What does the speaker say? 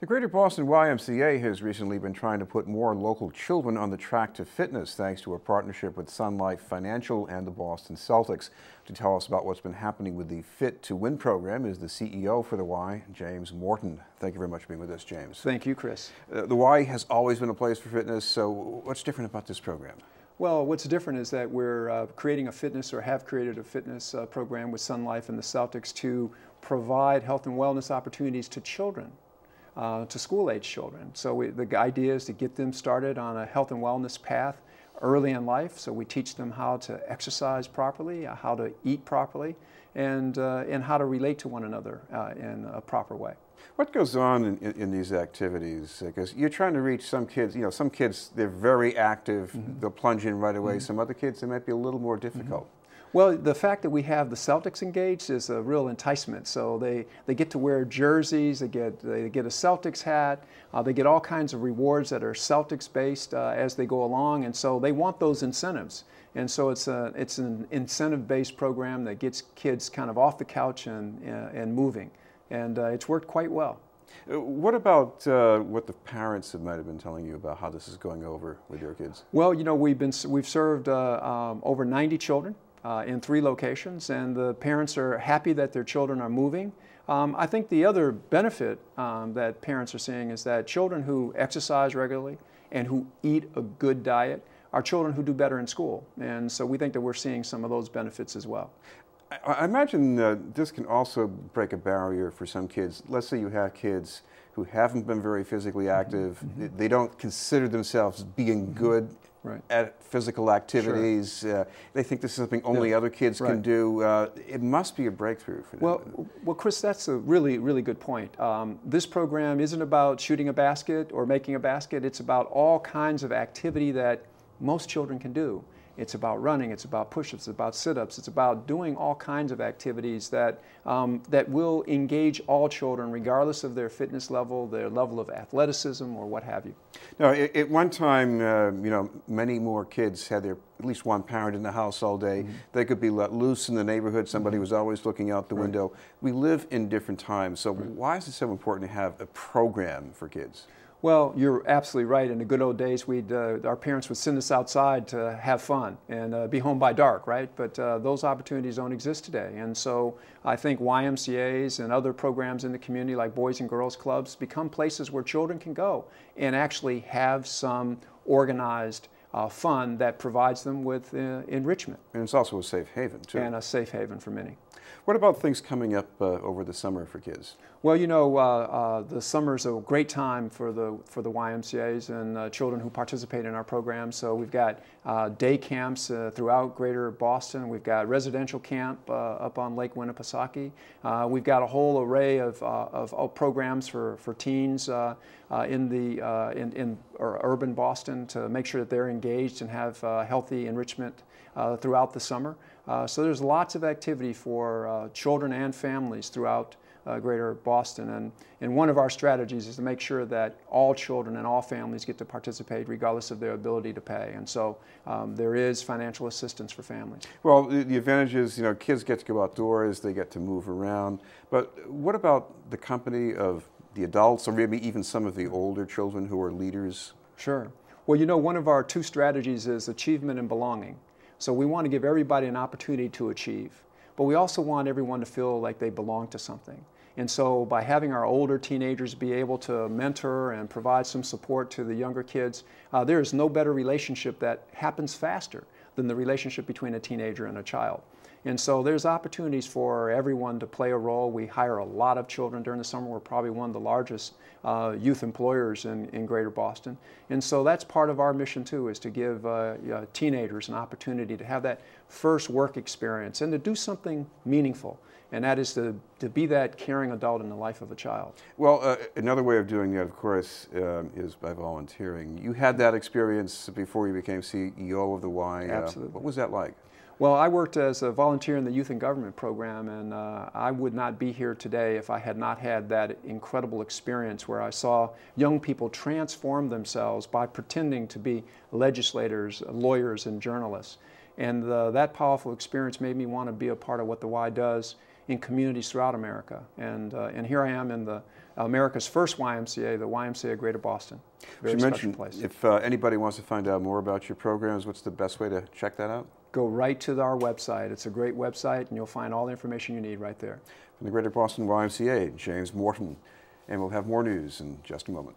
The Greater Boston YMCA has recently been trying to put more local children on the track to fitness thanks to a partnership with Sun Life Financial and the Boston Celtics. To tell us about what's been happening with the Fit to Win program is the CEO for the Y, James Morton. Thank you very much for being with us, James. Thank you, Chris. The Y has always been a place for fitness, so what's different about this program? Well, what's different is that we're creating a fitness, or have created a fitness program with Sun Life and the Celtics to provide health and wellness opportunities to children. To school-age children. So the idea is to get them started on a health and wellness path early in life. So we teach them how to exercise properly, how to eat properly, and how to relate to one another in a proper way. What goes on in these activities? Because you're trying to reach some kids, some kids, they're very active, they'll plunge in right away. Some other kids, they might be a little more difficult. Well, the fact that we have the Celtics engaged is a real enticement. So they get to wear jerseys, they get a Celtics hat, they get all kinds of rewards that are Celtics based as they go along, and so they want those incentives. And so it's an incentive based program that gets kids kind of off the couch and moving, and it's worked quite well. What about what the parents might have been telling you about how this is going over with your kids? Well, we've served over 90 children. In 3 locations, and the parents are happy that their children are moving. I think the other benefit that parents are seeing is that children who exercise regularly and who eat a good diet are children who do better in school. And so we think that we're seeing some of those benefits as well. I imagine this can also break a barrier for some kids. Let's say you have kids who haven't been very physically active. They don't consider themselves being good at physical activities. Sure. They think this is something only other kids can do. It must be a breakthrough for them. Well, Chris, that's a really, really good point. This program isn't about shooting a basket or making a basket. It's about all kinds of activity that most children can do. It's about running, it's about push-ups, it's about sit-ups, it's about doing all kinds of activities that will engage all children regardless of their fitness level, their level of athleticism, or what have you. Now, at one time, many more kids had at least one parent in the house all day. They could be let loose in the neighborhood. Somebody was always looking out the window. We live in different times, so why is it so important to have a program for kids? Well, you're absolutely right. In the good old days, our parents would send us outside to have fun and be home by dark, right? But those opportunities don't exist today. And so I think YMCAs and other programs in the community like Boys and Girls Clubs become places where children can go and actually have some organized fun that provides them with enrichment. And it's also a safe haven, too. And a safe haven for many. What about things coming up over the summer for kids? Well, the summer is a great time for the YMCAs and children who participate in our program. So we've got day camps throughout Greater Boston. We've got residential camp up on Lake Winnipesaukee. We've got a whole array of programs for teens in urban Boston to make sure that they're engaged and have healthy enrichment throughout the summer. So there's lots of activity for children and families throughout Greater Boston, and one of our strategies is to make sure that all children and all families get to participate regardless of their ability to pay, and so there is financial assistance for families. Well, the advantage is, kids get to go outdoors, they get to move around, but what about the company of the adults, or maybe even some of the older children who are leaders? Sure. Well, one of our 2 strategies is achievement and belonging. So we want to give everybody an opportunity to achieve, but we also want everyone to feel like they belong to something. And so by having our older teenagers be able to mentor and provide some support to the younger kids, there is no better relationship that happens faster than the relationship between a teenager and a child. And so there's opportunities for everyone to play a role. We hire a lot of children during the summer. We're probably one of the largest youth employers in Greater Boston. And so that's part of our mission too, is to give teenagers an opportunity to have that first work experience and to do something meaningful. And that is to be that caring adult in the life of a child. Well, another way of doing that, of course, is by volunteering. You had that experience before you became CEO of the Y. Absolutely. What was that like? Well, I worked as a volunteer in the Youth and Government program, and I would not be here today if I had not had that incredible experience where I saw young people transform themselves by pretending to be legislators, lawyers, and journalists. And that powerful experience made me want to be a part of what the Y does in communities throughout America. And here I am in the America's first YMCA, the YMCA Greater Boston. Very special place. If anybody wants to find out more about your programs, what's the best way to check that out? Go right to our website. It's a great website, and you'll find all the information you need right there. From the Greater Boston YMCA, James Morton. And we'll have more news in just a moment.